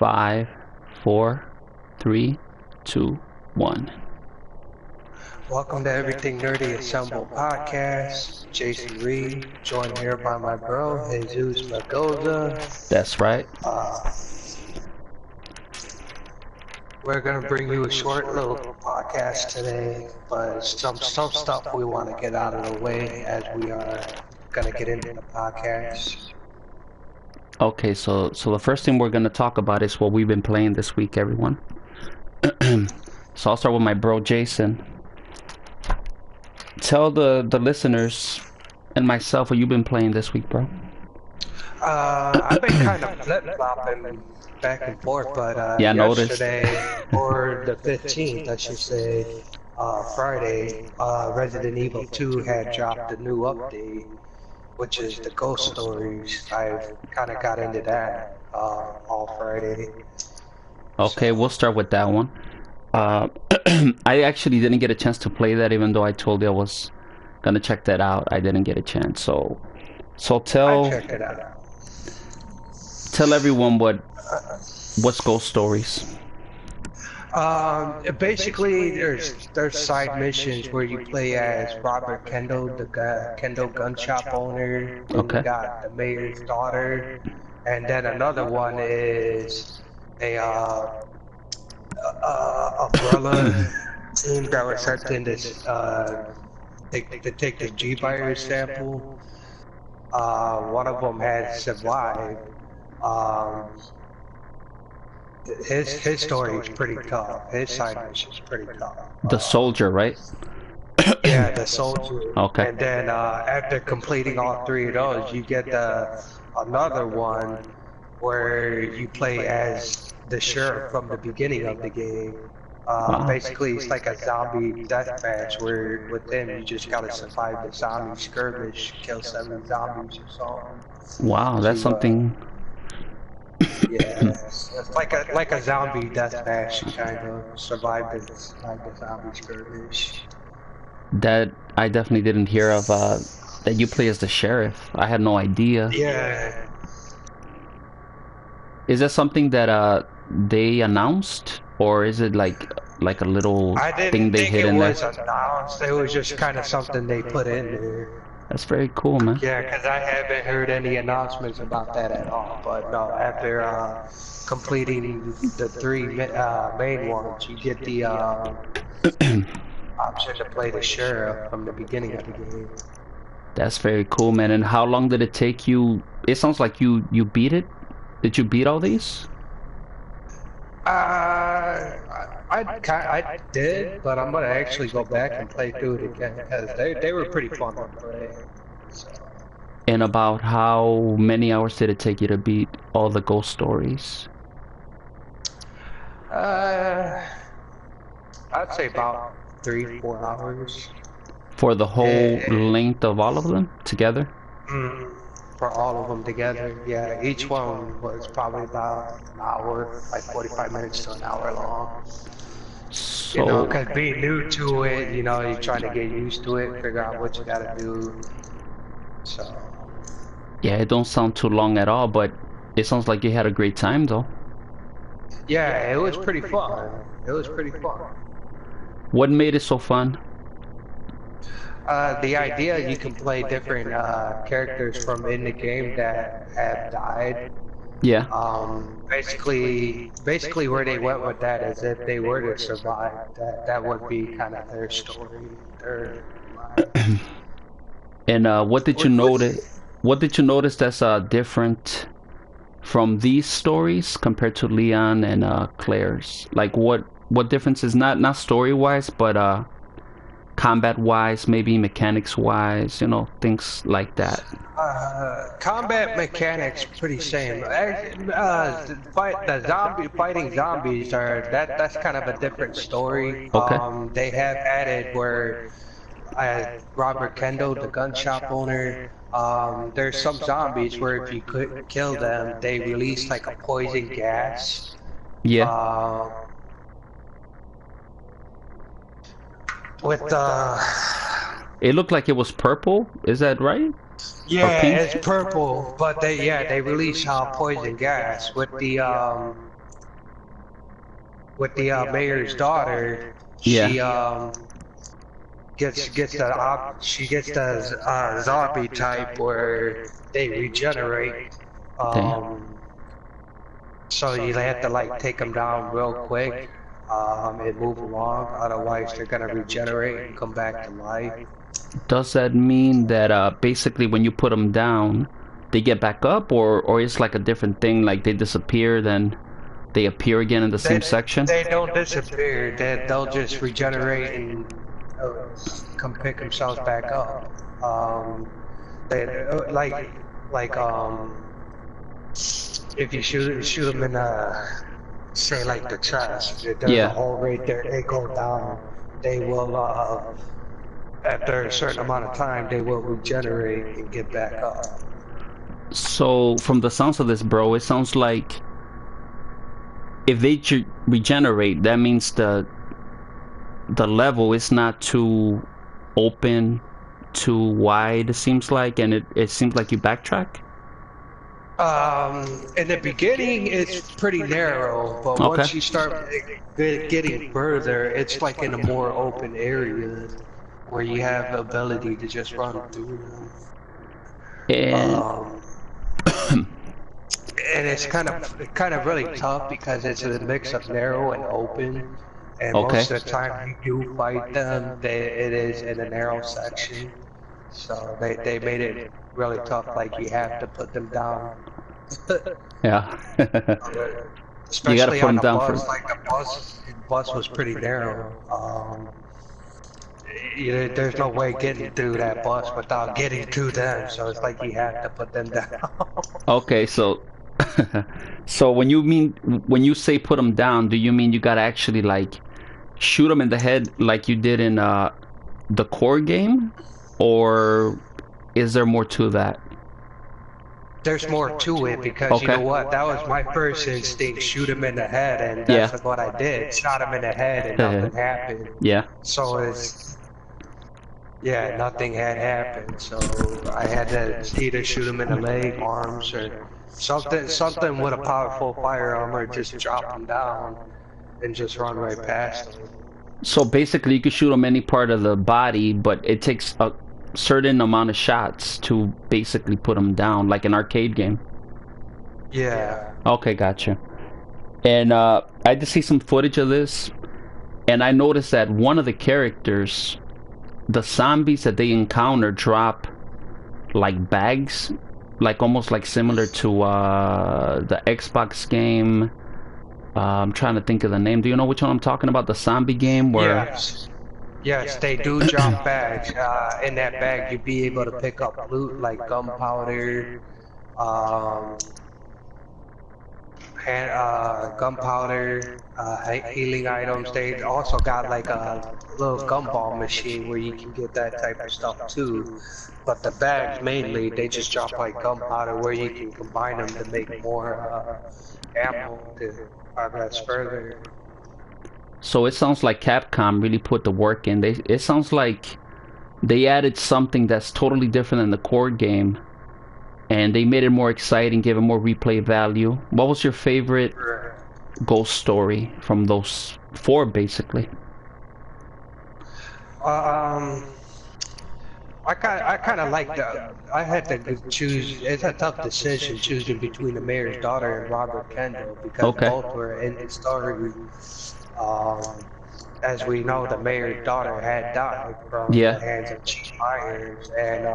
5, 4, 3, 2, 1. Welcome to Everything Nerdy Assemble podcast. Jason Reed, joined here by my bro, Jesus Magoza. That's right. We're going to bring you a short little podcast today, but some stuff we want to get out of the way as we are going to get into the podcast. Okay, so the first thing we're going to talk about is what we've been playing this week, everyone. So I'll start with my bro, Jason. Tell the listeners and myself what you've been playing this week, bro. I've been kind of flip-flopping back and forth, but yeah, yesterday, or the 15th, I should say, Friday, Resident Evil 2 had dropped a new update, which is the Ghost Stories. I kind of got into that all Friday. Okay, we'll start with that one. I actually didn't get a chance to play that, even though I told you I was gonna check that out. I didn't get a chance, so tell everyone what's Ghost Stories. Basically, there's side missions where you play as Robert Kendall, the Kendall gun shop owner. Okay. You got the mayor's daughter, and then another one is a umbrella team that was sent in this to take the G virus sample. One of them had survived. His story is pretty tough. His side mission is pretty tough. The soldier, right? Yeah, the soldier. Okay. And then after completing all three of those, you get another one where you play as the sheriff from the beginning of the game. Wow. Basically, it's like a zombie deathmatch where with them you just gotta survive the zombie skirmish, kill 7 zombies or something. Wow, that's something. Yeah, it's like a zombie deathmatch, kind of survive the zombie skirmish. That I definitely didn't hear of. That you play as the sheriff. I had no idea. Yeah. Is that something that they announced, or is it like a little thing they hid in there? I didn't think it was announced. It was just kind of something they put in there. That's very cool, man. Yeah, because I haven't heard any announcements about that at all. But no, after completing the 3 main ones, you get the option to play the sheriff from the beginning of the game. That's very cool, man. And how long did it take you? It sounds like you beat it. Did you beat all these? I did, but I'm gonna actually go back and play through it again because they were pretty fun to play. So. And about how many hours did it take you to beat all the Ghost Stories? I'd say about 3-4 hours. For the whole length of all of them together? For all of them together, yeah. Each one was probably about an hour, like 45 minutes to an hour long. So, you know, because being new to it, you know, you're trying to get used to it, figure out what you gotta do. So. Yeah, it don't sound too long at all, but it sounds like you had a great time, though. Yeah, it was pretty fun. It was pretty fun. What made it so fun? The idea you can play different characters from in the game that have died. Yeah. Basically where they went with that is if they were to survive, that would be kind of their story, their life. And what did you notice? What did you notice that's different from these stories compared to Leon and Claire's? Like what differences? Not story wise, but combat wise, maybe mechanics wise, you know, things like that. Combat mechanics pretty same. Fighting zombies that's kind of a different story. Okay. They have added where Robert Kendall, the gun shop owner, there's some zombies where if you couldn't kill them, they release like a poison gas. Yeah. With it looked like it was purple. Is that right? Yeah, it's purple, but they release poison gas with the with the mayor's daughter, Yeah. she gets the she gets the zombie type where they regenerate. Damn. So you have to like take them down real quick and move along. Otherwise, they're gonna regenerate and come back to life. Does that mean that basically when you put them down, they get back up, or it's like a different thing, like they disappear, then they appear again in the same They section? they don't disappear. They'll just regenerate and uh, come pick themselves back up. They like if you shoot them in say like the chest, if there's a Yeah. hole right there, they go down. They will after a certain amount of time, they will regenerate and get back up. So from the sounds of this, bro, it sounds like if they regenerate, that means the level is not too open, too wide, it seems like, and it seems like you backtrack. In the beginning, it's pretty narrow, but Okay. once you start getting further, it's like in a more open area where you have the ability to just run through them. And And it's kind of really tough because it's a mix of narrow and open, and okay. most of the time you do fight them, it is in a narrow section. So they made it really tough, like you have to put them down. Yeah. You gotta Especially put on them the down bus, first. like the bus was pretty narrow. There's no way getting through that bus without getting to them, so it's like you have to put them down. Okay, so so when you say put them down, do you mean you gotta actually like shoot them in the head like you did in the core game, or is there more to that? There's more to it because you know Okay. what? That was my first instinct, shoot him in the head, and Yeah. that's what I did. Shot him in the head and nothing happened. Yeah. So yeah, nothing had happened. So I had to either shoot him in the leg, arms, or something with a powerful firearm, or just drop him down and just run right past him. So basically, you can shoot them any part of the body, but it takes a certain amount of shots to basically put them down, like an arcade game. Yeah. Okay, gotcha. And I did see some footage of this, and I noticed that one of the characters, the zombies that they encounter, drop like bags, like almost like similar to the Xbox game. I'm trying to think of the name. Do you know which one I'm talking about? The zombie game where Yes. Yes, they do drop bags. In that bag, you'd be able to pick up loot like gunpowder, um, healing items. They also got like a little gumball machine where you can get that type of stuff too. But the bags mainly, they just drop like gunpowder where you can combine them to make more ammo to progress further. so it sounds like Capcom really put the work in. It sounds like they added something that's totally different than the core game, and they made it more exciting, gave it more replay value. What was your favorite ghost story from those four, basically? Um, I kind of like the. I had to choose. It's a tough decision choosing between the mayor's daughter and Robert Kendall because Okay. both were in the story. Um, as we know, the mayor's daughter had died from Yeah. the hands of Chief Myers, and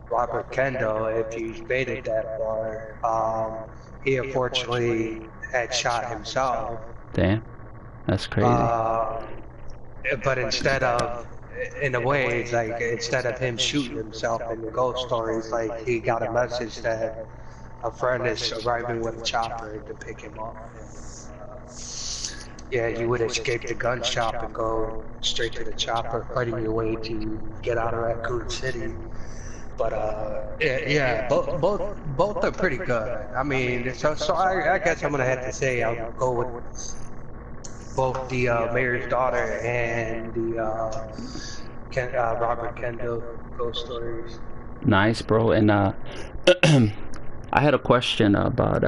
Robert Kendall, if you made it that far, he unfortunately had shot himself. Damn, that's crazy. But instead of, in a way, it's like instead of him shooting himself in the ghost story, it's like he got a message that a friend is arriving with a chopper to pick him up. Yeah, you would escape the gun shop and go straight to the chopper, fighting your way to get out of Raccoon City. But yeah, both are pretty good. I mean, so I guess I'm gonna have to say I'll go with both the mayor's daughter and the Robert Kendall ghost stories. Nice, bro. And I had a question about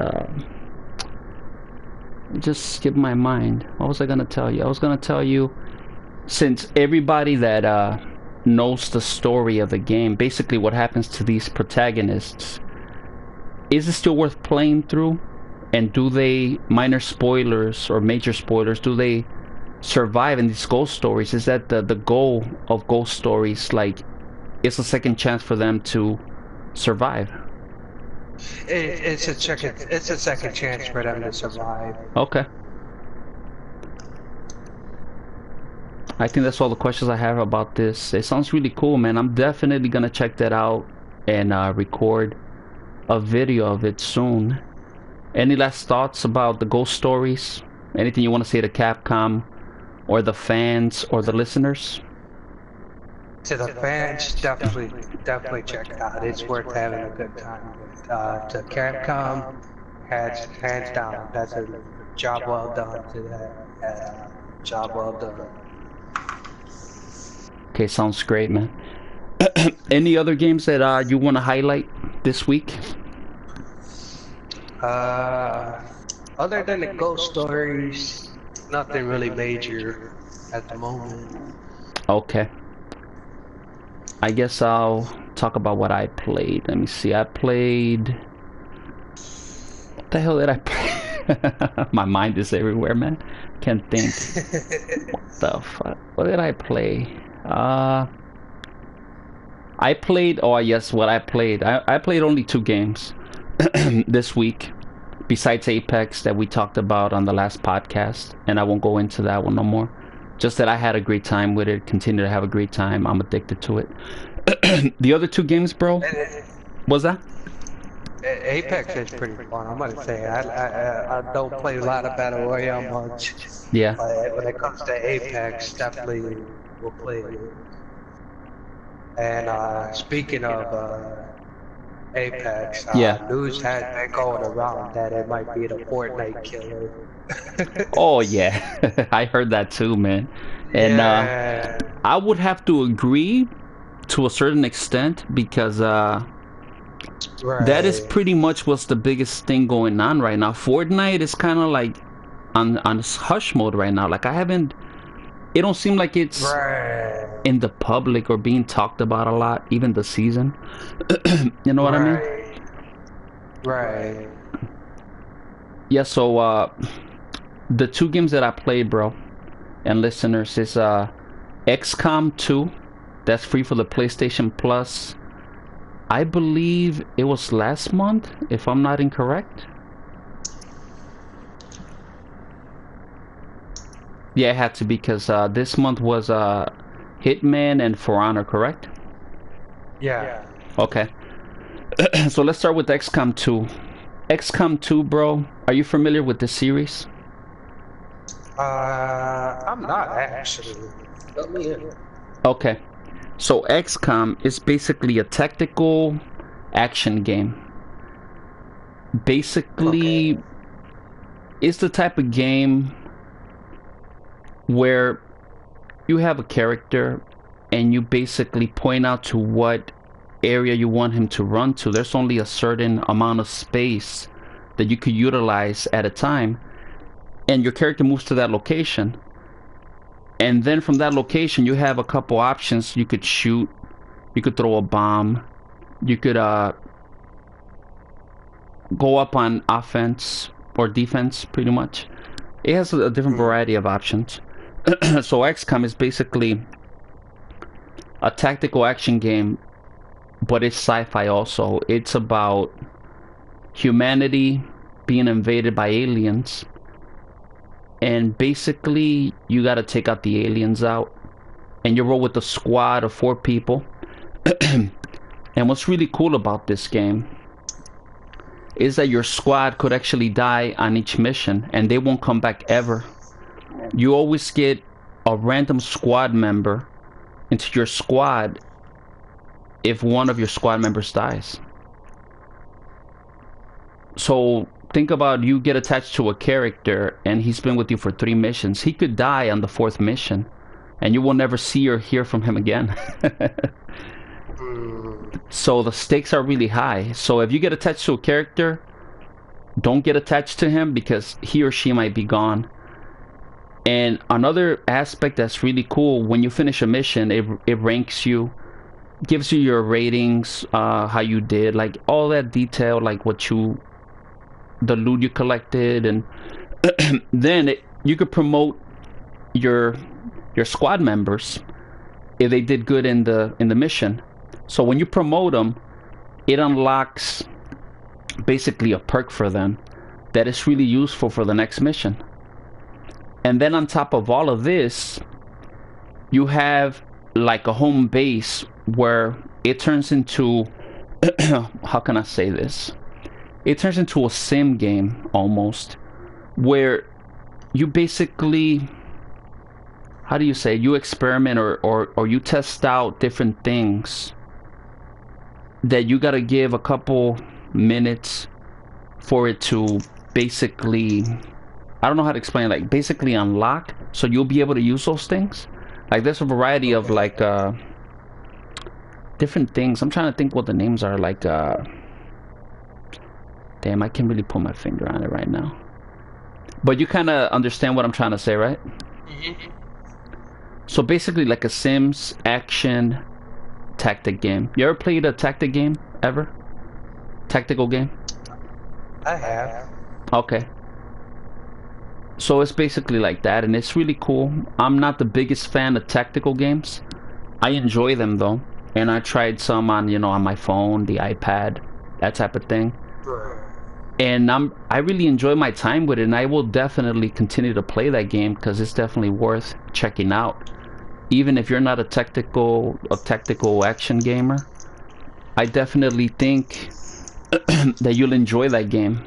It just skipped my mind. What was I gonna tell you? I was gonna tell you, since everybody that knows the story of the game, basically what happens to these protagonists, is it still worth playing through? And do they, minor spoilers or major spoilers, do they survive in these ghost stories? Is that the goal of ghost stories? Like, it's a second chance for them to survive. It's a second chance for them to survive. Okay. I think that's all the questions I have about this. It sounds really cool, man. I'm definitely gonna check that out and record a video of it soon. Any last thoughts about the ghost stories? Anything you want to say to Capcom or the fans or the listeners? To the fans, definitely check it out. It's worth having a good time. To Capcom, hands down, that's a job well done to that. Job well done. Okay, sounds great, man. Any other games that you want to highlight this week? Other than the ghost stories, nothing really major at the moment. Okay. I guess I'll talk about what I played. Let me see. I played... What the hell did I play? My mind is everywhere, man. Can't think. What the fuck? What did I play? I played... Oh, yes, what I played. I played only 2 games this week, besides Apex that we talked about on the last podcast, and I won't go into that one no more. Just that I had a great time with it, continue to have a great time. I'm addicted to it. The other 2 games, bro, was that? Apex is pretty fun. I'm gonna say I don't play a lot of Battle Royale much. Yeah. But when it comes to Apex, definitely will play it. And speaking of Apex, yeah, news has been going around that it might be the Fortnite killer. Oh yeah, I heard that too, man. And yeah. I would have to agree to a certain extent because Right. that is pretty much what's the biggest thing going on right now. Fortnite is kind of like on hush mode right now. Like it don't seem like it's right. in the public or being talked about a lot, even the season. You know what I mean? Right. Yeah, so the 2 games that I played, bro, and listeners, is XCOM 2. That's free for the PlayStation Plus. I believe it was last month, if I'm not incorrect. Yeah, it had to be, because this month was Hitman and For Honor, correct? Yeah. Okay. So let's start with XCOM 2. XCOM 2, bro, are you familiar with this series? I'm not actually. Let me in. Okay. So XCOM is basically a tactical action game. Basically, it's the type of game where you have a character and you basically point out to what area you want him to run to. There's only a certain amount of space that you could utilize at a time, and your character moves to that location, and then from that location you have a couple options. You could shoot, you could throw a bomb, you could go up on offense or defense, pretty much. It has a different variety of options. So XCOM is basically a tactical action game, but it's sci-fi also. It's about humanity being invaded by aliens, and basically you got to take out the aliens out, and you roll with a squad of 4 people. And what's really cool about this game is that your squad could actually die on each mission and they won't come back ever. You always get a random squad member into your squad if one of your squad members dies. So think about, you get attached to a character and he's been with you for 3 missions. He could die on the 4th mission and you will never see or hear from him again. So the stakes are really high. So if you get attached to a character, don't get attached to him because he or she might be gone. And another aspect that's really cool, when you finish a mission, it ranks you, gives you your ratings, how you did, like all that detail, like the loot you collected, and then you could promote your squad members if they did good in the mission. So when you promote them, it unlocks basically a perk for them that is really useful for the next mission. And then on top of all of this, you have like a home base where it turns into how can I say this? It turns into a sim game almost, where you basically, how do you say, you experiment or you test out different things that you gotta give a couple minutes for it to basically, I don't know how to explain, like basically unlock, so you'll be able to use those things. Like there's a variety of like different things. I'm trying to think what the names are, like damn, I can't really put my finger on it right now. But you kind of understand what I'm trying to say, right? Mm-hmm. So basically like a Sims action tactic game. You ever played a tactic game ever? Tactical game? I have. Okay. So it's basically like that, and it's really cool. I'm not the biggest fan of tactical games. I enjoy them though, and I tried some on, you know, on my phone, the iPad, that type of thing. Right. And I really enjoy my time with it, and I will definitely continue to play that game because it's definitely worth checking out. Even if you're not a tactical action gamer, I definitely think that you'll enjoy that game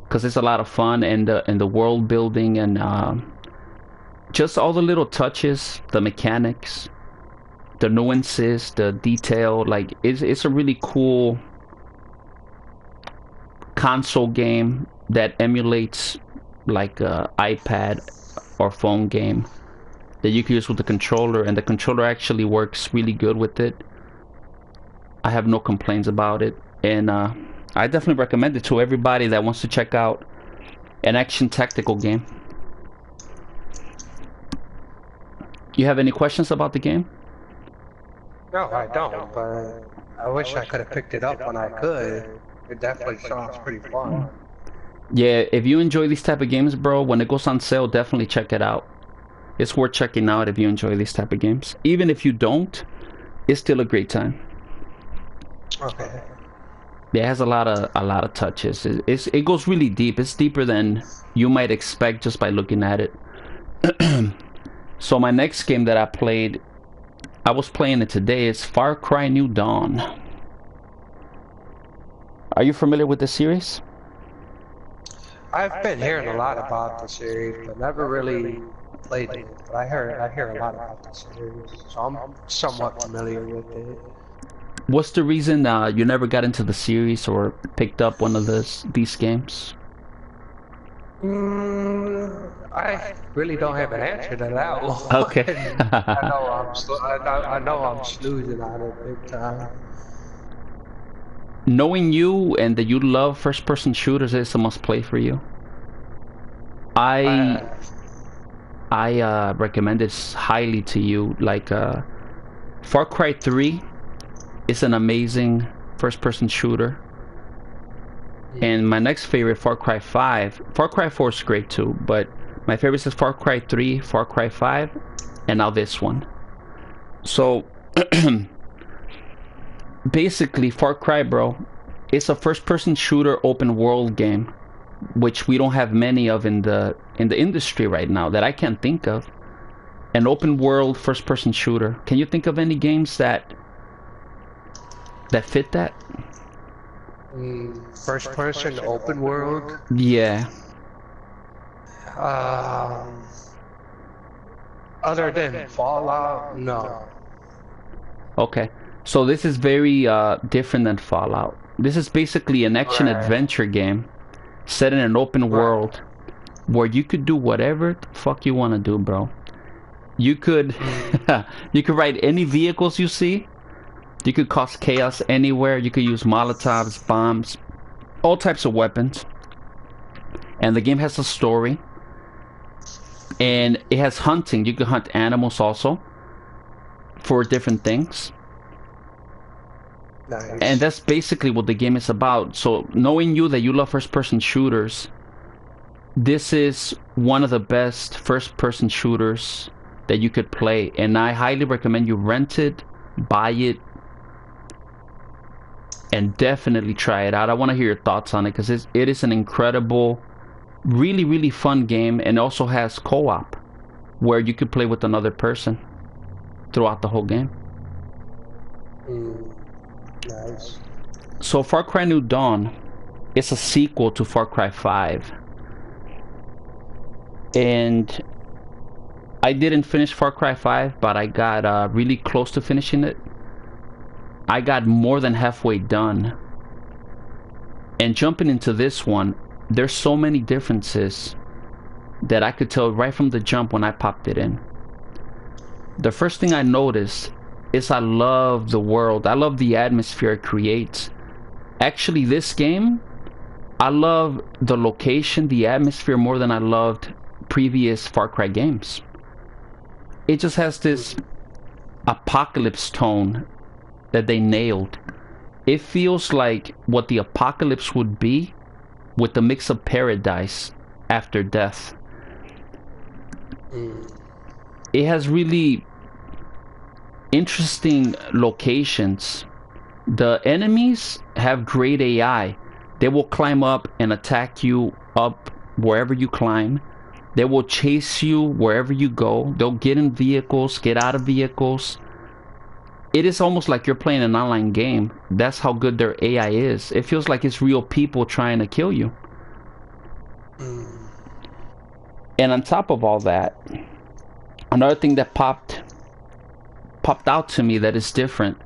because it's a lot of fun, and the world building, and just all the little touches, the mechanics, the nuances, the detail. Like it's a really cool console game that emulates like a iPad or phone game that you can use with the controller, and the controller actually works really good with it. I have no complaints about it, and I definitely recommend it to everybody that wants to check out an action tactical game. You have any questions about the game? No, I don't, but I wish I could have picked it up when I could. It definitely sounds pretty fun. Yeah, if you enjoy these type of games, bro, when it goes on sale, definitely check it out. It's worth checking out if you enjoy these type of games. Even if you don't, it's still a great time. Okay. Yeah, it has a lot of touches. It goes really deep. It's deeper than you might expect just by looking at it. So my next game that I was playing it today, is Far Cry New Dawn. Are you familiar with the series? I've been hearing a lot about the series, but never really played it. But I hear a lot about the series, so I'm somewhat familiar with it. What's the reason you never got into the series or picked up one of these games? I really don't have an answer to that one. Okay. I know I'm snoozing on it big time. Knowing you and that you love first-person shooters, is a must-play for you. I recommend this highly to you. Like Far Cry 3 is an amazing first-person shooter. And my next favorite, Far Cry 5. Far Cry 4 is great too, but my favorite is Far Cry 3, Far Cry 5, and now this one. So basically, Far Cry, bro, it's a first-person shooter open world game, which we don't have many of in the industry right now that I can't think of. An open world first-person shooter. Can you think of any games that fit that? First person, open world. Yeah. Other than Fallout, no. Okay. So this is very different than Fallout. This is basically an action adventure game set in an open world where you could do whatever the fuck you want to do, bro. You could you could ride any vehicles you see. You could cause chaos anywhere. You could use Molotovs, bombs, all types of weapons, and the game has a story, and it has hunting. You can hunt animals also for different things. Nice. And that's basically what the game is about. So knowing you that you love first-person shooters, this is one of the best first-person shooters that you could play, and I highly recommend you rent it, buy it, and definitely try it out. I want to hear your thoughts on it, because it is an incredible, really, really fun game, and also has co-op where you could play with another person throughout the whole game. Nice. So Far Cry New Dawn is a sequel to Far Cry 5. And I didn't finish Far Cry 5, but I got really close to finishing it. I got more than halfway done. And jumping into this one, there's so many differences that I could tell right from the jump when I popped it in. The first thing I noticed is I love the world. I love the atmosphere it creates. Actually, this game, I love the location, the atmosphere more than I loved previous Far Cry games. It just has this apocalypse tone that they nailed. It feels like what the apocalypse would be with the mix of paradise after death. It has really interesting locations. The enemies have great AI. They will climb up and attack you up wherever you climb. They will chase you wherever you go. They'll get in vehicles, get out of vehicles. It is almost like you're playing an online game. That's how good their AI is. It feels like it's real people trying to kill you. And on top of all that, another thing that popped out to me that is different,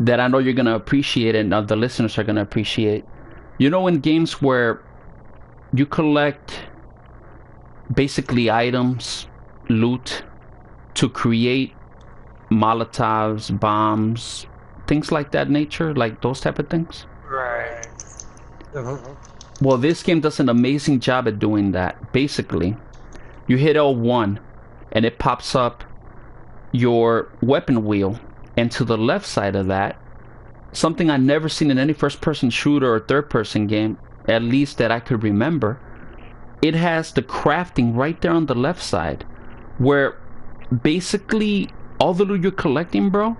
that I know you're going to appreciate and the listeners are going to appreciate. You know, in games where you collect basically items, loot, to create Molotovs, bombs, things like that nature, like those type of things. Right. Well, this game does an amazing job at doing that. Basically, you hit L1 and it pops up your weapon wheel, and to the left side of that, something I've never seen in any first-person shooter or third-person game, at least that I could remember, it has the crafting right there on the left side, where basically all the loot you're collecting, bro,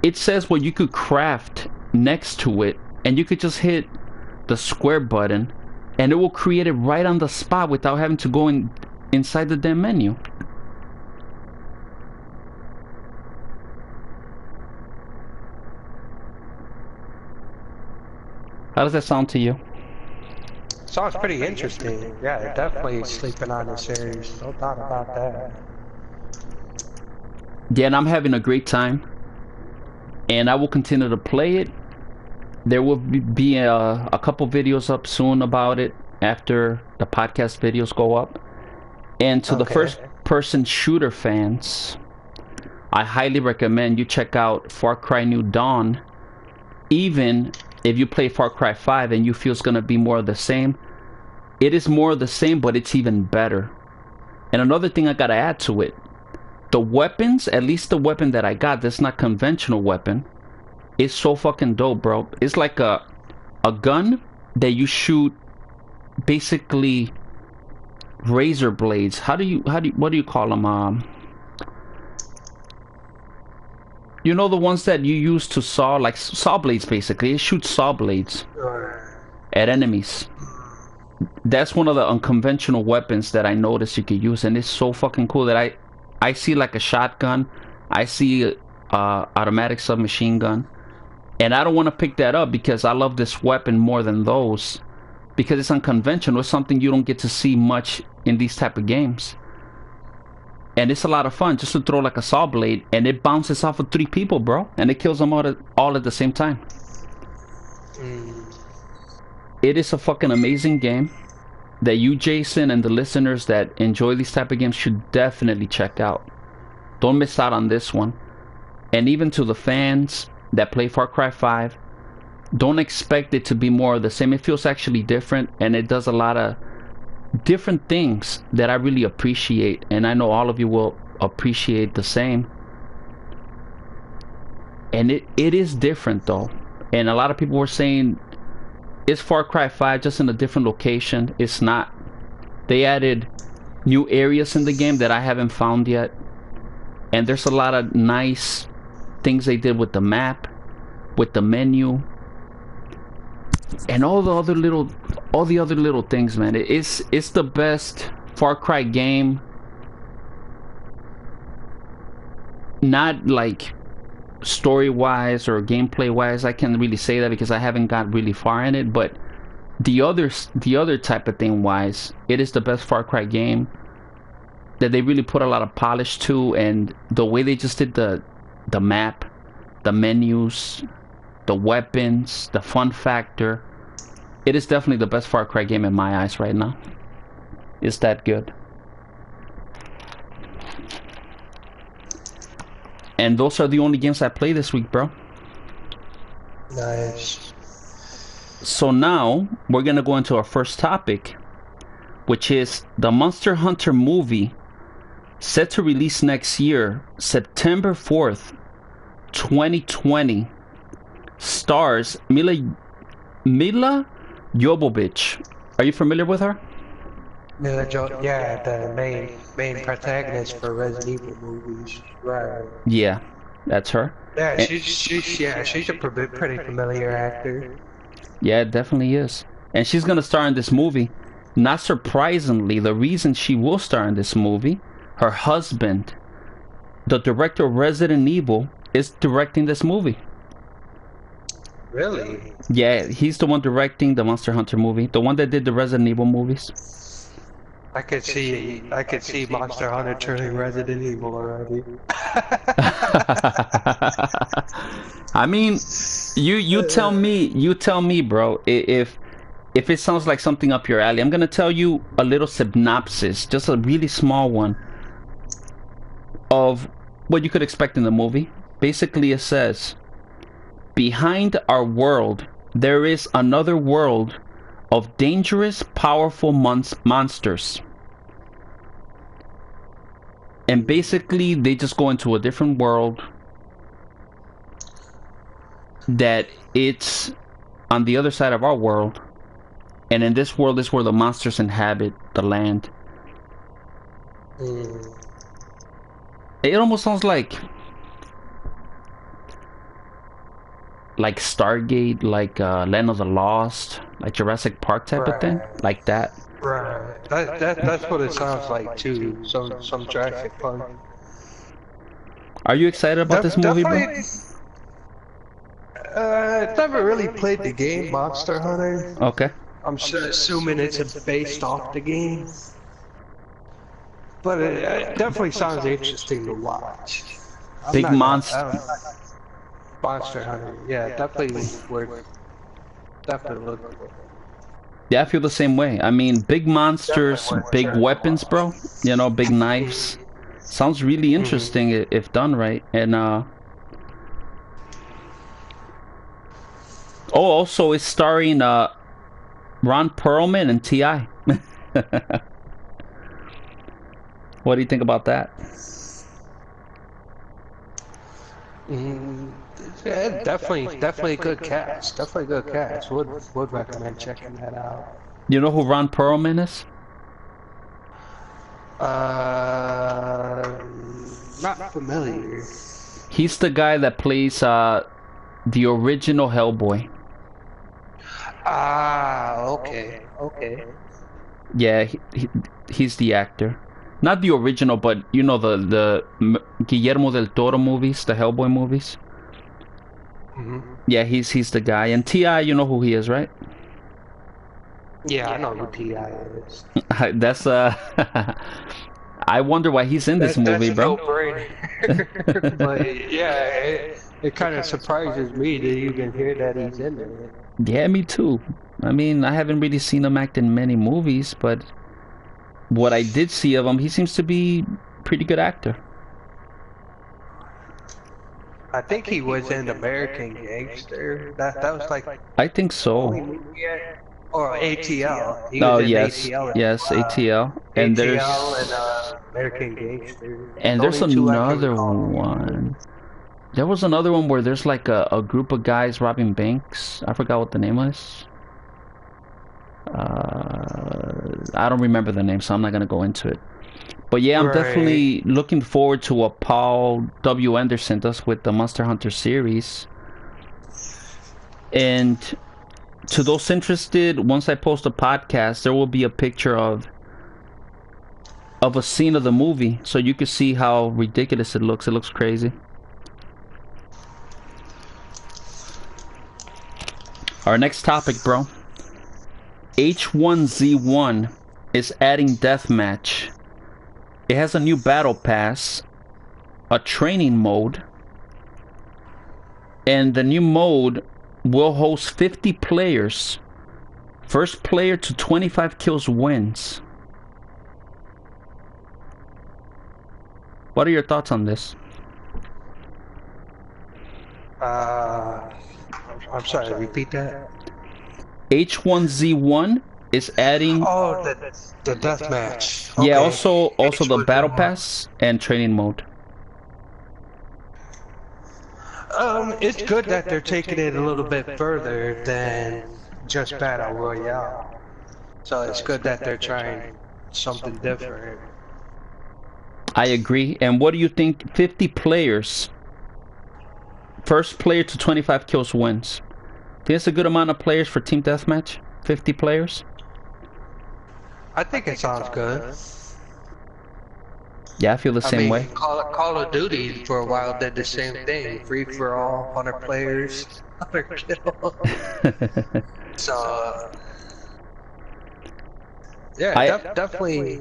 it says what you could craft next to it, and you could just hit the square button and it will create it right on the spot without having to go inside the damn menu. How does that sound to you? Sounds pretty interesting. Yeah, definitely sleeping on the series. No doubt about that. Yeah, and I'm having a great time. And I will continue to play it. There will be a couple videos up soon about it after the podcast videos go up. And to the first-person shooter fans, I highly recommend you check out Far Cry New Dawn. Even if you play Far Cry 5 and you feel it's going to be more of the same, it is more of the same, but it's even better. And another thing I got to add to it, the weapons, at least the weapon that I got, that's not conventional weapon, is so fucking dope, bro. It's like a gun that you shoot basically razor blades. What do you call them? You know, the ones that you use to saw, like saw blades basically. It shoots saw blades at enemies. That's one of the unconventional weapons that I noticed you could use, and it's so fucking cool that I see like a shotgun, I see automatic submachine gun, and I don't want to pick that up because I love this weapon more than those, because it's unconventional. It's something you don't get to see much in these type of games, and it's a lot of fun just to throw like a saw blade, and it bounces off of 3 people, bro, and it kills them all at the same time. It is a fucking amazing game that you, Jason, and the listeners that enjoy these type of games should definitely check out. Don't miss out on this one. And even to the fans that play Far Cry 5, don't expect it to be more of the same. It feels actually different, and it does a lot of different things that I really appreciate, and I know all of you will appreciate the same. And it is different though, and a lot of people were saying it's Far Cry 5 just in a different location. It's not. They added new areas in the game that I haven't found yet, and there's a lot of nice things they did with the map, with the menu, and all the other little things, man. It's the best Far Cry game. Not like story wise or gameplay wise, I can't really say that because I haven't got really far in it, but the other type of thing wise, it is the best Far Cry game that they really put a lot of polish to, and the way they just did the map, the menus, the weapons, the fun factor, it is definitely the best Far Cry game in my eyes right now. It's that good. And those are the only games I played this week, bro. Nice. So now we're gonna go into our first topic, which is the Monster Hunter movie, set to release next year, September 4th, 2020. Stars Mila Jovovich. Are you familiar with her? Yeah, the main protagonist for Resident Evil movies. Right. Yeah, that's her. Yeah, she's a pretty familiar actor. Yeah, it definitely is. And she's gonna star in this movie. Not surprisingly, the reason she will star in this movie, her husband, the director of Resident Evil, is directing this movie. Really? Yeah, he's the one directing the Monster Hunter movie, the one that did the Resident Evil movies. I could see Monster Hunter turning Resident Evil already. I mean, you tell me, bro. If it sounds like something up your alley, I'm gonna tell you a little synopsis, just a really small one, of what you could expect in the movie. Basically, it says, behind our world, there is another world of dangerous, powerful monsters. And basically, they just go into a different world that it's on the other side of our world. And in this world is where the monsters inhabit the land. It almost sounds like Stargate, like Land of the Lost, like Jurassic Park type of thing, like that. Right. That's what it sounds like too. Some Jurassic Park. Are you excited about this movie, bro? I've never really played the game Monster Hunter. Okay. I'm assuming it's based off the game. But it definitely sounds interesting to watch. Big monster. Monster Hunter, yeah, definitely worth. Definitely look. Yeah, I feel the same way. I mean, big monsters, big weapons, bro. You know, big knives. Sounds really interesting if done right. And oh, also it's starring Ron Perlman and T.I. What do you think about that? Yeah, definitely a good cast. Definitely a good cast. Would recommend checking that out. You know who Ron Perlman is? Not familiar. He's the guy that plays the original Hellboy. Ah, okay. Yeah, he's the actor. Not the original, but you know the Guillermo del Toro movies, the Hellboy movies. Yeah, he's the guy. And T.I., you know who he is, right? Yeah, I know who T.I. is. That's I wonder why he's in this movie, bro. No-brainer. But yeah, it kind of surprises me to even hear that he's in there. Yeah, me too. I mean, I haven't really seen him act in many movies, but what I did see of him, he seems to be a pretty good actor. I think he was in American Gangster. That was like I think the only so. movie yet. Or ATL. He was Oh in yes, ATL as yes, well. ATL. And ATL and there's American Gangster. and The there's only two I can another recall. one. There was another one where there's like a group of guys robbing banks. I forgot what the name was. I don't remember the name, so I'm not gonna go into it. But yeah, I'm Right. definitely looking forward to what Paul W. Anderson does with the Monster Hunter series. And to those interested, once I post a podcast, there will be a picture of a scene of the movie, so you can see how ridiculous it looks. It looks crazy. Our next topic, bro. H1Z1 is adding deathmatch. It has a new battle pass, a training mode, and the new mode will host 50 players. First player to 25 kills wins. What are your thoughts on this? I'm sorry. Repeat that. H1Z1 is adding, Oh, the death match. yeah, Okay. also the battle H1Z1. pass and training mode. It's good that they're taking it a little bit further than just Battle Royale. So it's good that they're trying something different. I agree. And what do you think? 50 players. First player to 25 kills wins. Think it's a good amount of players for team deathmatch? 50 players? I think it sounds good. Yeah, I feel the I same mean, way. Call of Duty for a while did the same thing. Free for all, 100 players, 100 kills. So, yeah, I definitely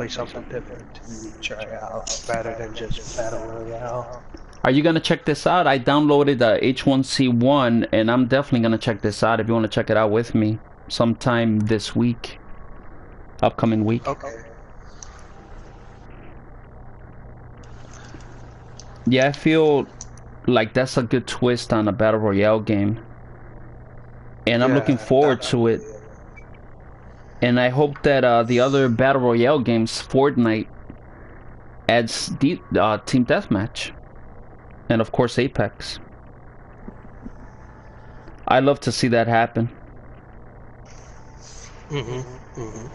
something different to try out, rather than just Battle Royale. Are you gonna check this out? I downloaded the H1C1 and I'm definitely gonna check this out if you want to check it out with me sometime this week. Upcoming week. Okay. Yeah, I feel like that's a good twist on a Battle Royale game. And I'm looking Yeah, forward to it. definitely. And I hope that the other Battle Royale games, Fortnite, adds Team Deathmatch. And of course Apex. I'd love to see that happen. Mhm. Mhm.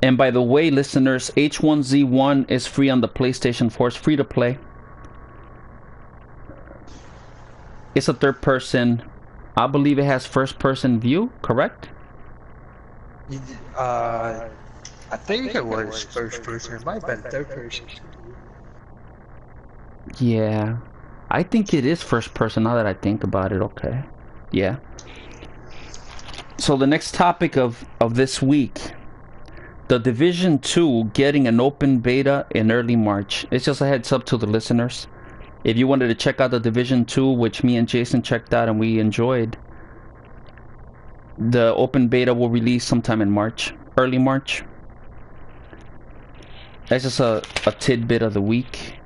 And by the way, listeners, H1Z1 is free on the PlayStation 4. It's free to play. It's a third person. I believe it has first person view, correct? Uh, I think it was first person. It might have been third person. Yeah. I think it is first person now that I think about it. Okay. Yeah. So the next topic of this week, the Division 2 getting an open beta in early March. It's just a heads up to the listeners. If you wanted to check out the Division 2, which me and Jason checked out and we enjoyed, the open beta will release sometime in March, early March. That's just a tidbit of the week.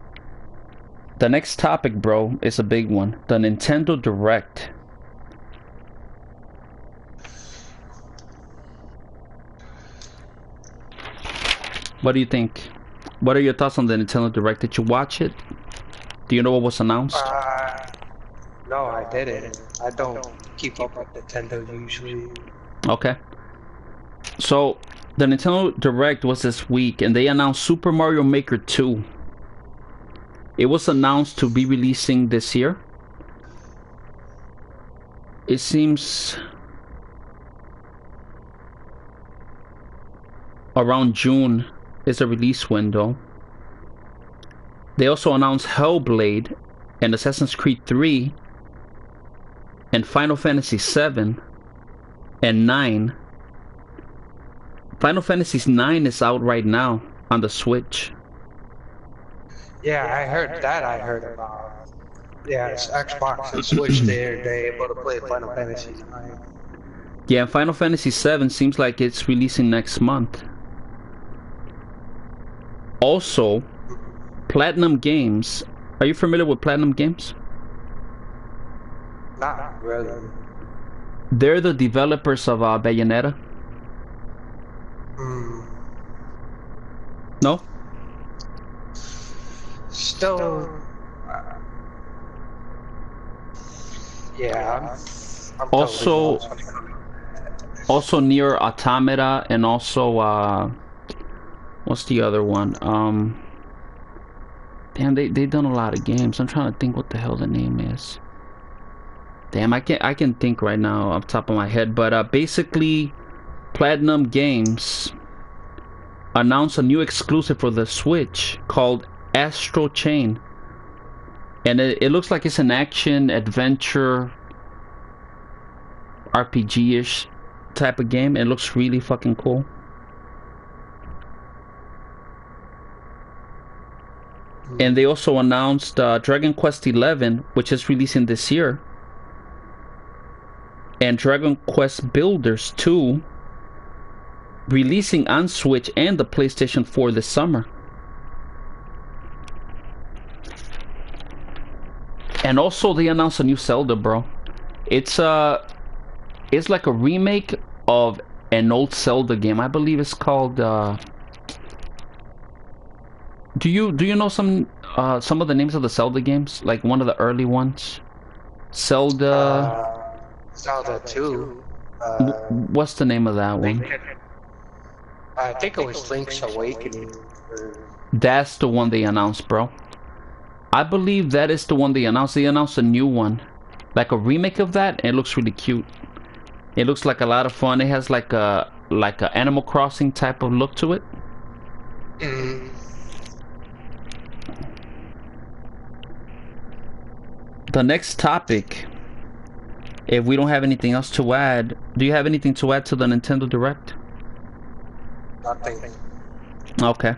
The next topic, bro, is a big one. The Nintendo Direct. What do you think? What are your thoughts on the Nintendo Direct? Did you watch it? Do you know what was announced? No, I didn't. I don't keep up with Nintendo usually. Okay. So, the Nintendo Direct was this week, and they announced Super Mario Maker 2. It was announced to be releasing this year. It seems around June is a release window. They also announced Hellblade and Assassin's Creed 3 and Final Fantasy 7 and 9. Final Fantasy 9 is out right now on the Switch. Yeah, I heard that. I heard about. Yeah, it's Xbox and Switch. They're able to play Final Fantasy 9. Yeah, Final Fantasy 7 seems like it's releasing next month. Also, Platinum Games. Are you familiar with Platinum Games? Not really. They're the developers of Bayonetta. Mm. No? Still, yeah, I'm totally Also, lost when it comes to also Near Automata, and also what's the other one? Damn, they done a lot of games. I'm trying to think what the hell the name is. Damn, I can think right now off the top of my head, but basically, Platinum Games announced a new exclusive for the Switch called Astro Chain, and it looks like it's an action adventure RPG-ish type of game. It looks really fucking cool. And they also announced Dragon Quest XI, which is releasing this year, and Dragon Quest Builders 2 releasing on Switch and the PlayStation 4 this summer. And also they announced a new Zelda, bro. It's like a remake of an old Zelda game. I believe it's called do you know some of the names of the Zelda games? Like one of the early ones? Zelda Zelda 2. what's the name of that one? I think it was Link's Awakening. That's the one they announced, bro. I believe that is the one they announced. They announced a new one, like a remake of that, and it looks really cute. It looks like a lot of fun. It has like a Animal Crossing type of look to it. Mm. The next topic, if we don't have anything else to add, do you have anything to add to the Nintendo Direct? Nothing. Okay.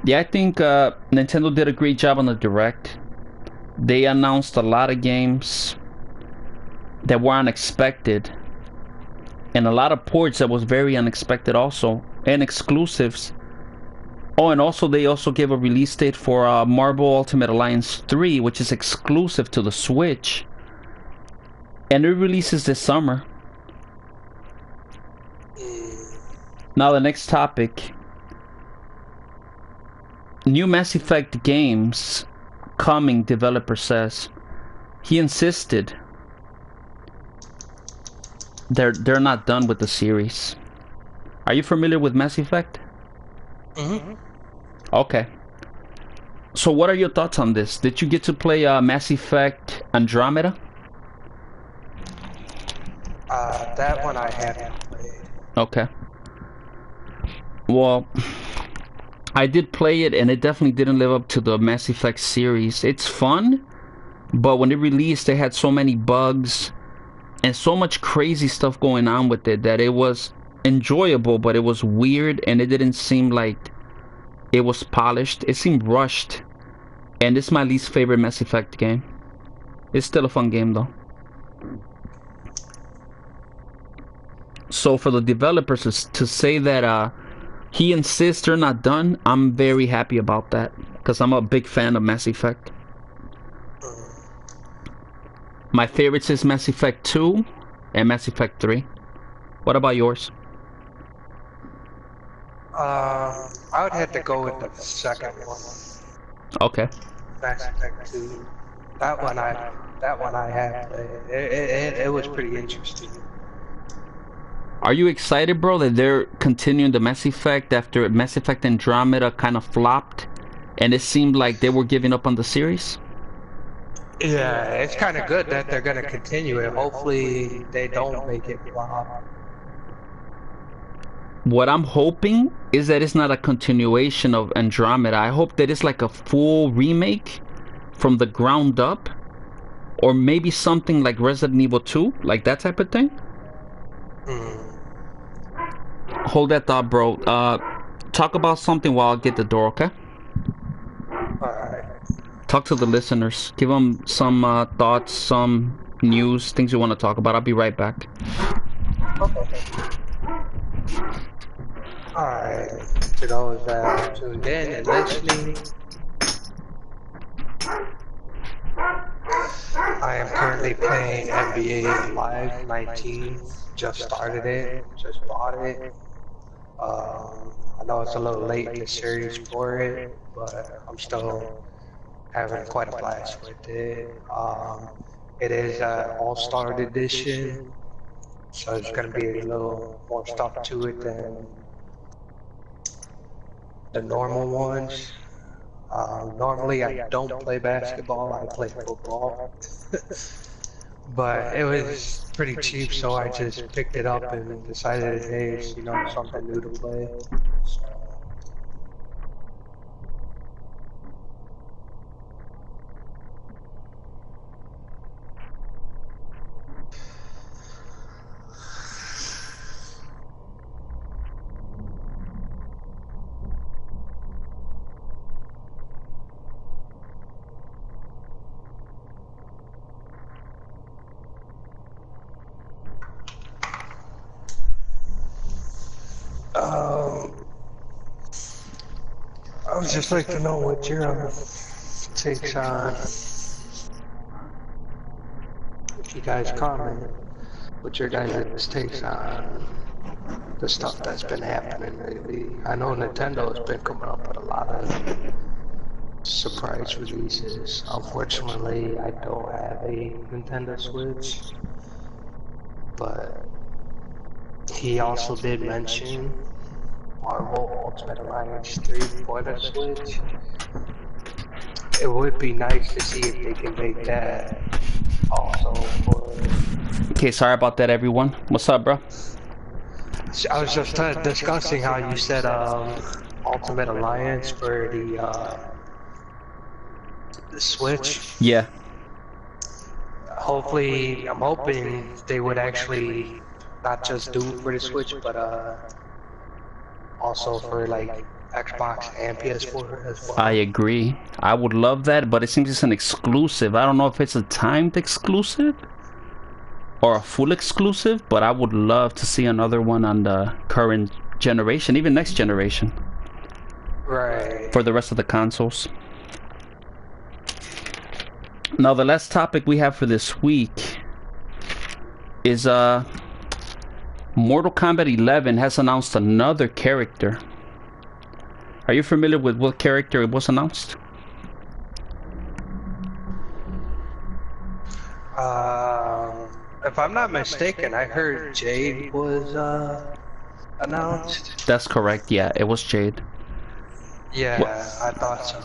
Yeah, I think Nintendo did a great job on the Direct. They announced a lot of games that were unexpected, and a lot of ports that was very unexpected also, and exclusives. Oh, and also they also gave a release date for Marvel Ultimate Alliance 3, which is exclusive to the Switch, and it releases this summer. Now the next topic, new Mass Effect games coming, developer says. He insisted they're not done with the series. Are you familiar with Mass Effect? Mm-hmm. Okay. So what are your thoughts on this? Did you get to play Mass Effect Andromeda? That one I haven't played. Okay. Well, I did play it, and it definitely didn't live up to the Mass Effect series. It's fun, but when it released, they had so many bugs and so much crazy stuff going on with it that it was enjoyable, but it was weird, and it didn't seem like it was polished. It seemed rushed, and it's my least favorite Mass Effect game. It's still a fun game, though. So for the developers to say that he insists they're not done, I'm very happy about that, because I'm a big fan of Mass Effect. My favorites is Mass Effect 2 and Mass Effect 3. What about yours? I would have to go with the second one. Okay. Mass Effect 2. That one I have played. It was pretty interesting. Are you excited, bro, that they're continuing the Mass Effect after Mass Effect Andromeda kind of flopped, and it seemed like they were giving up on the series? Yeah, it's kind of good that they're going to continue it. Hopefully they don't make it flop. What I'm hoping is that it's not a continuation of Andromeda. I hope that it's like a full remake from the ground up, or maybe something like Resident Evil 2, like that type of thing. Hold that thought, bro. Talk about something while I get the door, okay? Alright. Talk to the listeners. Give them some thoughts, some news, things you want to talk about. I'll be right back. Okay. Alright, to those that are tuned in and listening, I am currently playing NBA Live 19. Just started it, just bought it. I know it's a little late in the series for it, but I'm still having quite a blast with it. It is an All-Star edition, so it's going to be a little more stuff to it than the normal ones. Normally, I don't play basketball, I play football. But it was pretty cheap, so I just picked it up and decided, hey, it's, something new to play. So, I would just like to know what your takes on, if you guys comment, what your guys' takes on the stuff that's been happening lately. I know Nintendo's been coming up with a lot of surprise releases. Unfortunately, I don't have a Nintendo Switch, but he also did mention Marvel Ultimate Alliance 3 for the Switch. It would be nice to see if they can make that also for... Okay, sorry about that, everyone. What's up, bro? I was just discussing how you said Ultimate Alliance for the Switch. Yeah. Hopefully, I'm hoping they would actually not just do it for the Switch, but also for like Xbox and PS4 as well. I agree. I would love that, but it seems it's an exclusive. I don't know if it's a timed exclusive or a full exclusive, but I would love to see another one on the current generation, even next generation. Right. For the rest of the consoles. Now, the last topic we have for this week is Mortal Kombat 11 has announced another character. Are you familiar with what character it was announced? If I'm not mistaken, I heard Jade was announced. That's correct, yeah, it was Jade. Yeah, I thought so.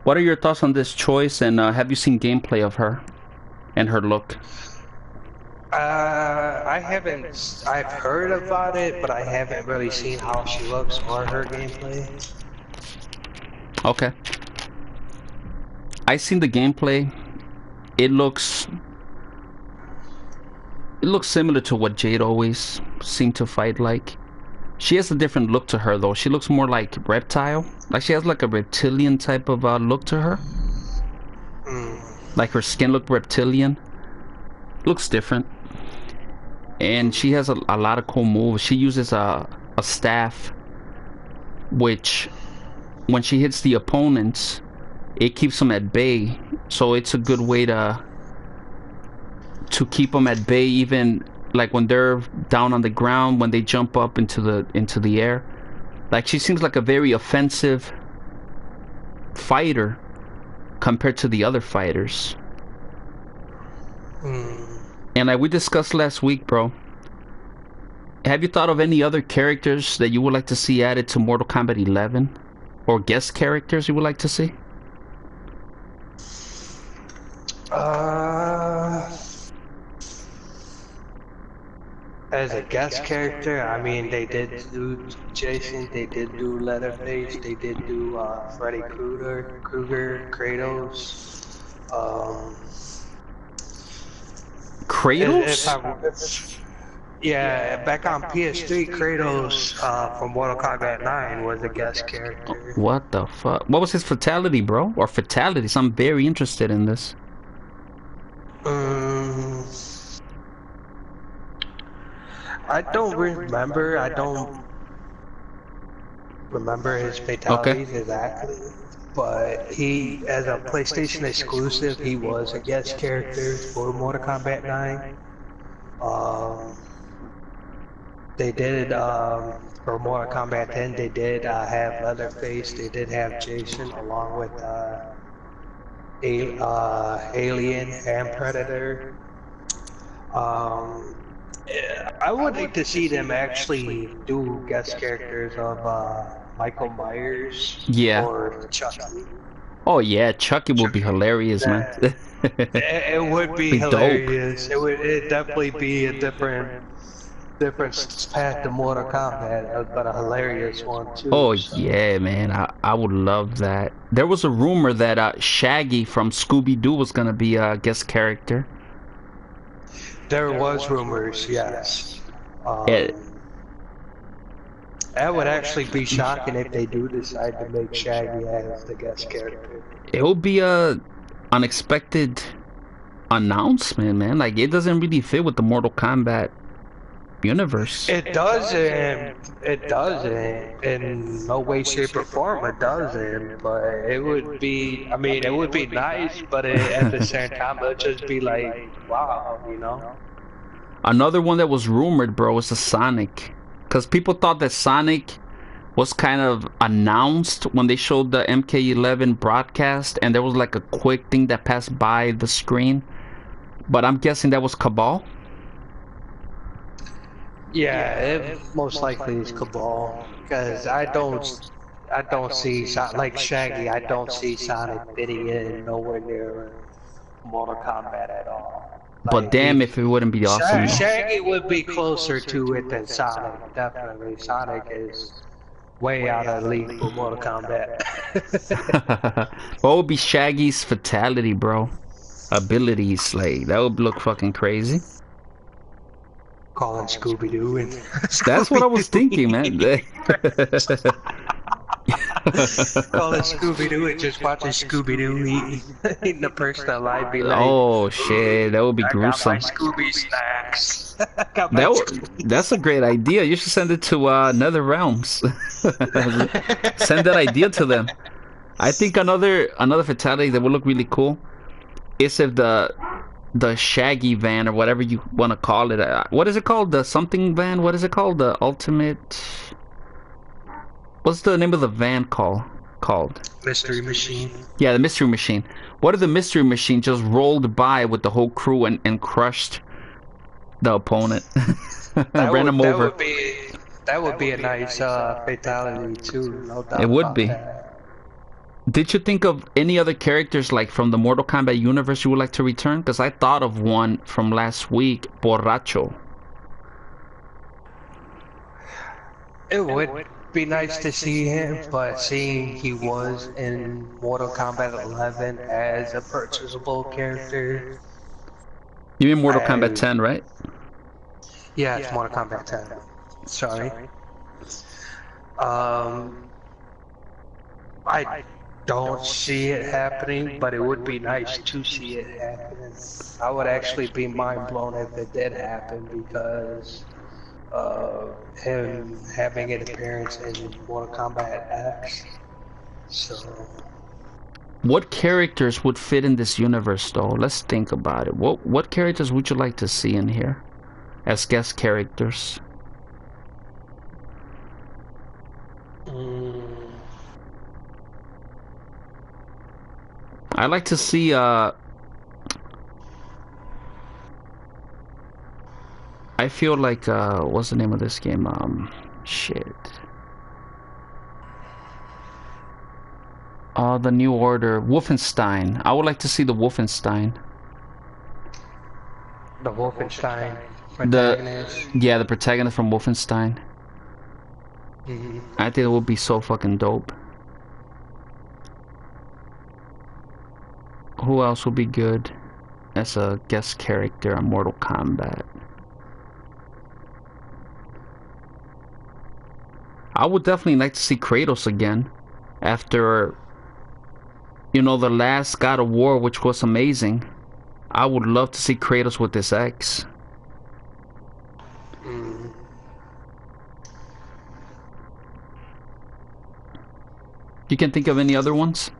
What are your thoughts on this choice, and have you seen gameplay of her and her look? I haven't. I've heard about it, but I haven't really seen how she looks or her gameplay. Okay. I seen the gameplay. It looks similar to what Jade always seemed to fight like. She has a different look to her, though. She looks more like reptile. Like she has like a reptilian type of look to her. Like her skin looked reptilian. Looks different. And she has a lot of cool moves. She uses a staff, which when she hits the opponents, it keeps them at bay. So it's a good way to keep them at bay, even like when they're down on the ground, when they jump up into the air. Like she seems like a very offensive fighter compared to the other fighters. And like we discussed last week, bro, have you thought of any other characters that you would like to see added to Mortal Kombat 11? Or guest characters you would like to see? As a guest character, I mean, they did do Jason, they did do Leatherface, they did do Freddy Krueger, Kratos. Kratos? Yeah, back on PS3, Kratos from Mortal Kombat 9 was a guest character. What the fuck? What was his fatality, bro? Or fatalities? I'm very interested in this. I don't remember. I don't remember his Okay. fatalities exactly. But he, as a PlayStation exclusive, he was a guest character for Mortal Kombat 9. Um, they did, for Mortal Kombat 10, they did have Leatherface, they did have Jason, along with Alien and Predator. Um, I would like to see them actually do guest characters of Michael Myers Yeah. or Chucky. Oh yeah, Chucky would be Chucky. hilarious, man. That it would be Be dope. hilarious. It definitely be a different path to Mortal Kombat, but a hilarious one Oh too. So yeah, man. I would love that. There was a rumor that Shaggy from Scooby Doo was gonna be a guest character. there was rumors, yes. It That would actually be shocking if they do decide to make Shaggy as the guest character. it would be a unexpected announcement, man. Like it doesn't really fit with the Mortal Kombat universe. It doesn't, in no way, shape, or form, it doesn't, but it would be, I mean, it would be nice, but at the same time, it would just be like, wow, you know? Another one that was rumored, bro, is the Sonic. Because people thought that Sonic was kind of announced when they showed the MK11 broadcast, and there was like a quick thing that passed by the screen. But I'm guessing that was Cabal. Yeah, it most likely is Cabal, because I don't see, like Shaggy, I don't see Sonic fitting in nowhere near Mortal Kombat at all. But Like, damn if it wouldn't be awesome. Shaggy would be closer to it than Sonic, definitely. Sonic is way out of the league for Mortal Kombat. What would be Shaggy's fatality, bro? Abilities, like that would look fucking crazy. Calling Scooby Doo and That's what I was thinking, man. calling Scooby Doo and just watching Scooby Doo eating the person alive. Be like, Oh shit, that would be I got my gruesome. Scooby snacks. I got my That's a great idea. You should send it to Nether Realms. Send that idea to them. I think another fatality that would look really cool is if the Shaggy van or whatever you want to call it. What is it called? The something van? What is it called? The ultimate. What's the name of the van called? Mystery Machine. Yeah, the Mystery Machine. What if the Mystery Machine just rolled by with the whole crew and crushed the opponent? Ran him over. That would be a nice fatality too, no doubt It would about be. that. Did you think of any other characters like from the Mortal Kombat universe you would like to return? Because I thought of one from last week, Borracho. It would be nice to see him, but seeing he was in Mortal Kombat 11 as a purchasable character, You mean Mortal Kombat I 10, right? yeah, it's Mortal Kombat 10. Sorry. I don't see it happening, but it would be nice to see it happen. I would actually be mind blown if it did happen because him having an appearance in Mortal Kombat X. So What characters would fit in this universe, though? Let's think about it. What characters would you like to see in here as guest characters? I'd like to see I feel like what's the name of this game? Shit. The New Order, Wolfenstein. I would like to see the Wolfenstein. the Wolfenstein The protagonist. Yeah, the protagonist from Wolfenstein. I think it would be so fucking dope. Who else would be good as a guest character on Mortal Kombat? I would definitely like to see Kratos again after, you know, the last God of War, which was amazing. I would love to see Kratos with this X. You can think of any other ones?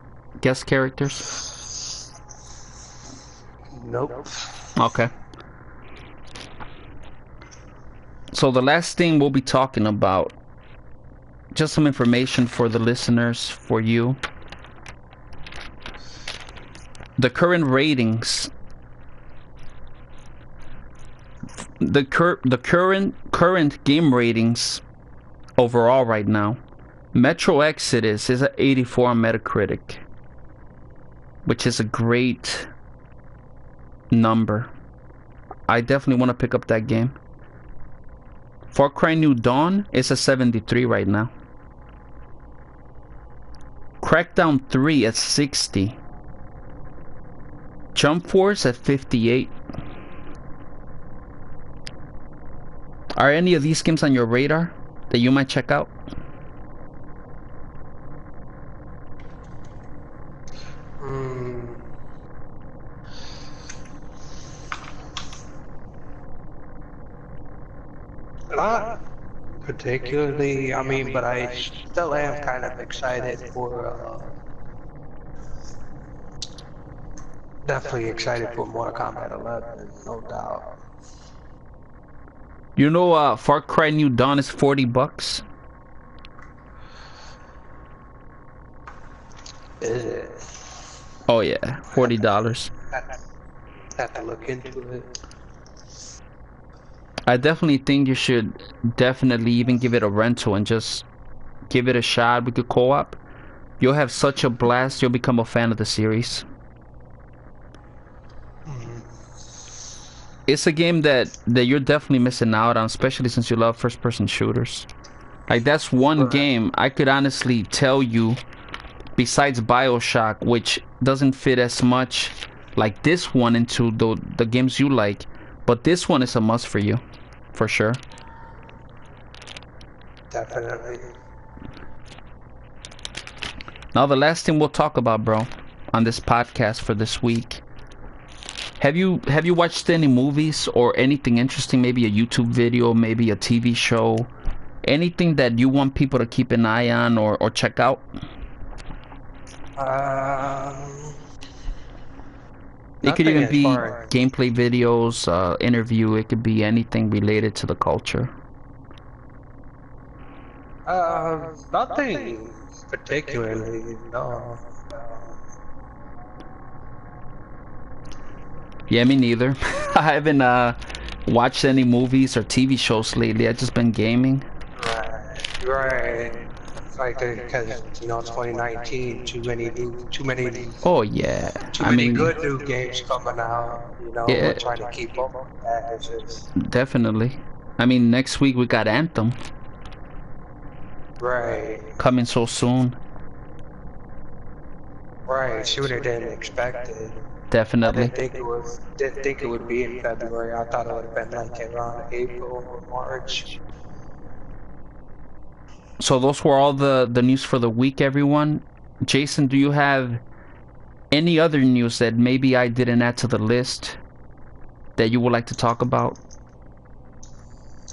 Guest characters? Nope. Okay. So the last thing we'll be talking about, just some information for the listeners, for you. The current ratings, the current game ratings overall right now. Metro Exodus is at 84 on Metacritic, which is a great number. I definitely want to pick up that game. Far Cry New Dawn is a 73 right now. Crackdown 3 at 60. Jump Force at 58. Are any of these games on your radar that you might check out? Not particularly, I mean, but I still am kind of excited for, definitely excited for Mortal Kombat 11, no doubt. You know, Far Cry New Dawn is $40. Is it? Oh yeah, $40. Have to look into it. I definitely think you should definitely even give it a rental and just give it a shot. We could co-op. You'll have such a blast. You'll become a fan of the series. It's a game that you're definitely missing out on, especially since you love first-person shooters. Like, that's one game I could honestly tell you, besides BioShock, which doesn't fit as much like this one into the games you like, but this one is a must for you, for sure. Definitely. Now the last thing we'll talk about, bro, on this podcast for this week. Have you watched any movies or anything interesting? Maybe a YouTube video, maybe a TV show, anything that you want people to keep an eye on or check out? It could even be gameplay videos, interview. It could be anything related to the culture. Nothing particularly, no. Yeah, me neither. I haven't watched any movies or TV shows lately. I've just been gaming. Right. Like, because you know, 2019, too many. Oh yeah. Too many good new games coming out. You know, we're trying to keep up with that. It's just... Definitely. I mean, next week we got Anthem. Right. Coming so soon. Right. Sooner than expected. Definitely. I didn't think it would be in February. I thought it would have been like around April or March. So those were all the news for the week, everyone. Jason, do you have any other news that maybe I didn't add to the list that you would like to talk about?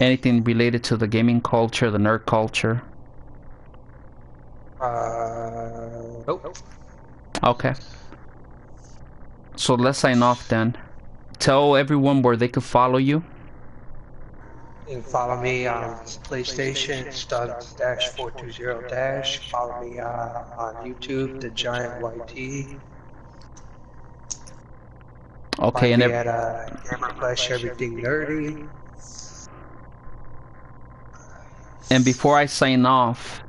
Anything related to the gaming culture, the nerd culture? Nope. Okay. So let's sign off then. Tell everyone where they could follow you. You can follow me on PlayStation, Stug-420-. Follow me on YouTube, The Giant YT. Okay, and at Gamer Flesh Everything Nerdy. And before I sign off,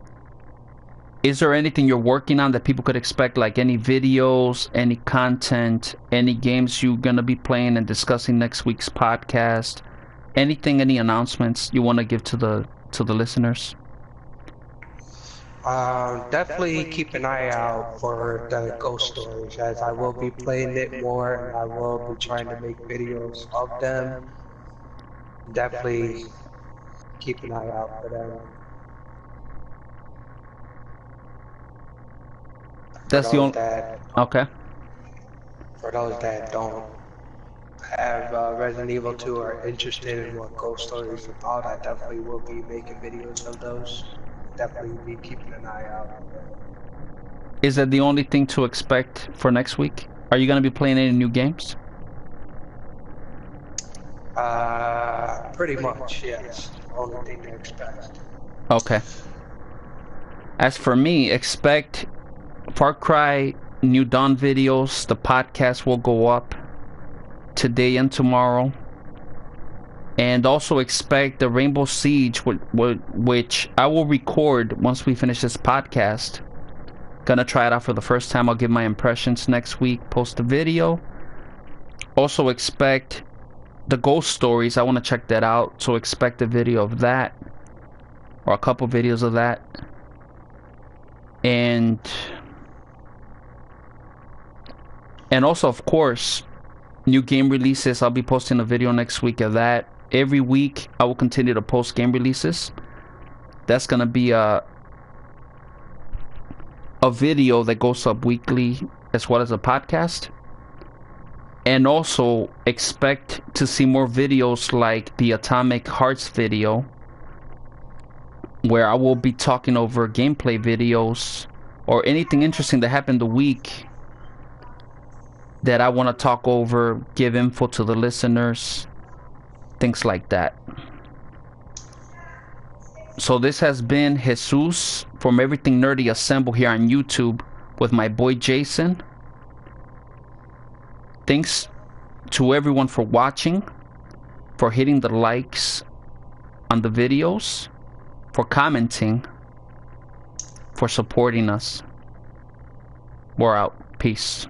is there anything you're working on that people could expect, like any videos, any content, any games you're gonna be playing and discussing next week's podcast? Anything, any announcements you want to give to the listeners? Definitely keep an eye out for the ghost stories, as I will be playing it more and I will be trying to make videos of them. Definitely keep an eye out for them. That's the only... Okay. For those that don't have Resident Evil 2 or are interested in what ghost stories is about, I definitely will be making videos of those. Definitely be keeping an eye out. Is that the only thing to expect for next week? Are you going to be playing any new games? Pretty much, yes. Only thing to expect. Okay. As for me, expect Far Cry New Dawn videos. The podcast will go up today and tomorrow. And also expect the Rainbow Siege, which I will record once we finish this podcast. Gonna try it out for the first time. I'll give my impressions next week, post a video. Also expect the ghost stories. I want to check that out, so expect a video of that, or a couple videos of that. And also, of course, new game releases. I'll be posting a video next week of that. Every week I will continue to post game releases. That's gonna be a video that goes up weekly, as well as a podcast. And also expect to see more videos like the Atomic Hearts video, where I will be talking over gameplay videos or anything interesting that happened the week that I want to talk over, give info to the listeners, things like that. So this has been Jesus from Everything Nerdy Assemble here on YouTube with my boy Jason. Thanks to everyone for watching, for hitting the likes on the videos, for commenting, for supporting us. We're out. Peace.